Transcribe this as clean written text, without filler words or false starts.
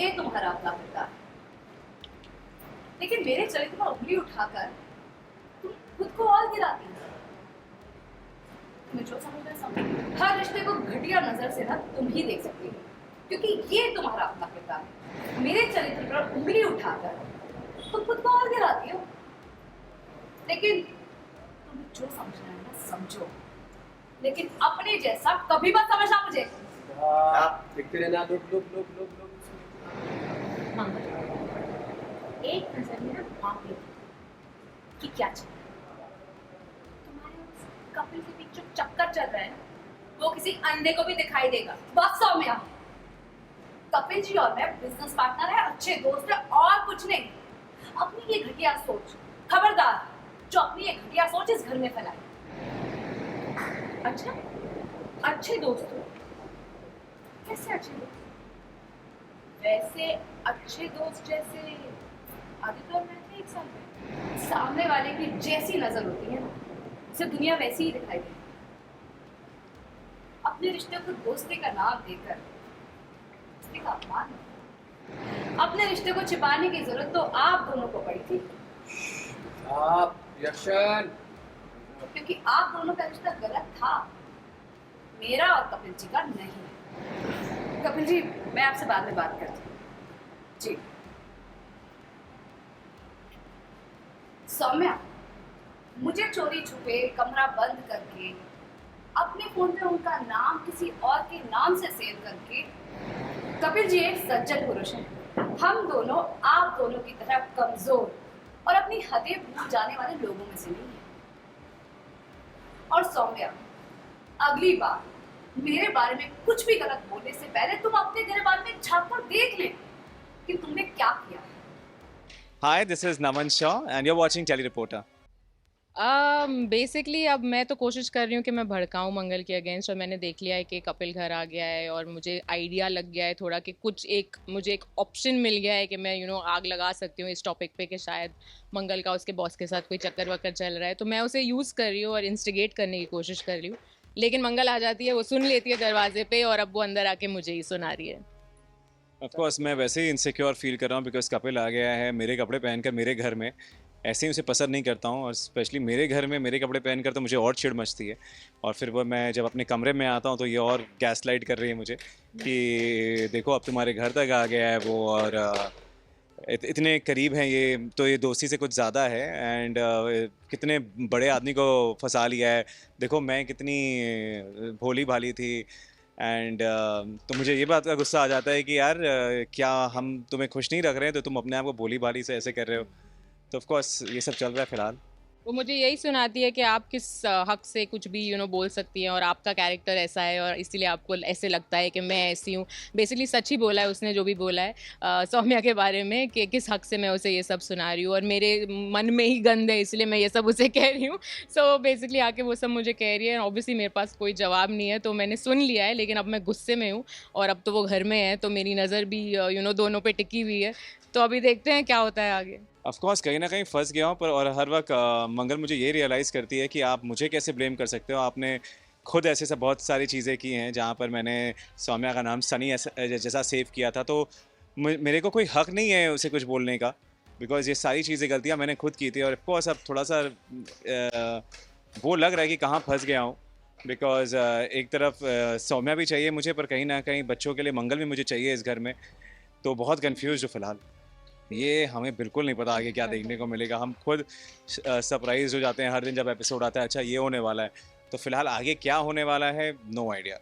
ये तुम्हारा अपना किरदार है, लेकिन मेरे चरित्र पर उंगली उठाकर तुम खुद को और गिराती हो। तुम्हें जो समझना है समझो। हर रिश्ते को घटिया नजर से ना तुम ही देख सकती हो, क्योंकि ये तुम्हारा अपना किरदार है। मेरे चरित्र पर उंगली उठाकर तुम खुद को और गिराती हो, लेकिन तुम्हें जो समझना है ना समझो, लेकिन अपने जैसा कभी मत समझना मुझे। देखते रहना। लोग मंगल, एक नजर में ना भाप लो कि क्या चल रहा है। तुम्हारे उस कपिल के पीछे जो चक्कर चल रहा है ना, वो किसी अंधे को भी दिखाई देगा। बस सौम्या, कपिल जी और मैं बिजनेस पार्टनर है, अच्छे दोस्त है, और कुछ नहीं। अपनी ये घटिया सोच, खबरदार जो अपनी ये घटिया सोच इस घर में फैलाए। अच्छा, अच्छे दोस्त हो? कैसे अच्छे दोस्त? वैसे अच्छे दोस्त जैसे आदित्य और मैं थे एक साल में। सामने वाले की जैसी नजर होती है ना, उसे दुनिया वैसी ही दिखाई देती है। अपने रिश्ते को दोस्ती का नाम देकर दोस्ती का अपमान नहीं। अपने रिश्ते को छिपाने की जरूरत तो आप दोनों को पड़ी थी, क्योंकि आप दोनों का रिश्ता गलत था, मेरा और कपिल जी का नहीं। कपिल जी, मैं आपसे बाद में बात करती हूँ जी। सौम्या, मुझे चोरी छुपे कमरा बंद करके अपने फोन पे उनका नाम किसी और के नाम से सेव करके, कपिल जी एक सज्जन पुरुष हैं। हम दोनों आप दोनों की तरह कमजोर और अपनी हदें भूल जाने वाले लोगों में से नहीं है। और सौम्या, अगली बार मेरे बारे में कुछ भी गलत बोलने से पहले तुम अपने गिरबान में झांक कर देख ले कि तुमने क्या किया है। Hi, this is Naman Shaw and you're watching Tele Reporter. Basically अब मैं तो कोशिश कर रही हूँ कि मैं भड़काऊँ मंगल के अगेंस्ट, और मैंने देख लिया है कि कपिल घर आ गया है और मुझे आइडिया लग गया है थोड़ा कि कुछ मुझे एक ऑप्शन मिल गया है कि मैं आग लगा सकती हूँ इस टॉपिक पे कि शायद मंगल का उसके बॉस के साथ कोई चक्कर वक्कर चल रहा है, तो मैं उसे यूज़ कर रही हूँ और इंस्टिगेट करने की कोशिश कर रही हूँ। लेकिन मंगल आ जाती है, वो सुन लेती है दरवाजे पे, और अब वो अंदर आके मुझे ही सुना रही है। Of course, मैं वैसे ही इनसिक्योर फील कर रहा हूँ बिकॉज कपिल आ गया है मेरे कपड़े पहनकर मेरे घर में। ऐसे ही उसे पसंद नहीं करता हूँ, और स्पेशली मेरे घर में मेरे कपड़े पहनकर तो मुझे और चिढ़ मचती है। और फिर वो मैं जब अपने कमरे में आता हूँ तो ये और गैस लाइट कर रही है मुझे कि देखो अब तुम्हारे घर तक आ गया है वो, और इतने करीब हैं ये, तो ये दोस्ती से कुछ ज़्यादा है। एंड कितने बड़े आदमी को फंसा लिया है, देखो मैं कितनी भोली भाली थी। एंड तो मुझे ये बात का गुस्सा आ जाता है कि यार क्या हम तुम्हें खुश नहीं रख रहे हैं तो तुम अपने आप को भोली भाली से ऐसे कर रहे हो। तो ऑफ कोर्स ये सब चल रहा है फिलहाल। वो मुझे यही सुनाती है कि आप किस हक से कुछ भी बोल सकती हैं, और आपका कैरेक्टर ऐसा है और इसीलिए आपको ऐसे लगता है कि मैं ऐसी हूँ। बेसिकली सच ही बोला है उसने जो भी बोला है सौम्या के बारे में, कि किस हक से मैं उसे ये सब सुना रही हूँ, और मेरे मन में ही गंद है इसलिए मैं ये सब उसे कह रही हूँ। सो बेसिकली आके वो सब मुझे कह रही है, ऑब्वियसली मेरे पास कोई जवाब नहीं है, तो मैंने सुन लिया है, लेकिन अब मैं गुस्से में हूँ और अब तो वो घर में है, तो मेरी नज़र भी दोनों पे टिकी हुई है। तो अभी देखते हैं क्या होता है आगे। ऑफ कोर्स कहीं ना कहीं फंस गया हूँ, पर और हर वक्त मंगल मुझे ये रियलाइज़ करती है कि आप मुझे कैसे ब्लेम कर सकते हो। आपने खुद ऐसे सब बहुत सारी चीज़ें की हैं जहाँ पर मैंने सौम्या का नाम सनी जैसा सेव किया था, तो मेरे को कोई हक नहीं है उसे कुछ बोलने का, बिकॉज ये सारी चीज़ें गलतियाँ मैंने खुद की थी। और ऑफकोर्स अब थोड़ा सा वो लग रहा है कि कहाँ फंस गया हूँ, बिकॉज एक तरफ सौम्या भी चाहिए मुझे, पर कहीं ना कहीं बच्चों के लिए मंगल भी मुझे चाहिए इस घर में। तो बहुत कन्फ्यूज हूँ फिलहाल। ये हमें बिल्कुल नहीं पता आगे क्या देखने को मिलेगा। हम खुद सरप्राइज हो जाते हैं हर दिन जब एपिसोड आता है, अच्छा ये होने वाला है। तो फिलहाल आगे क्या होने वाला है, नो आइडिया।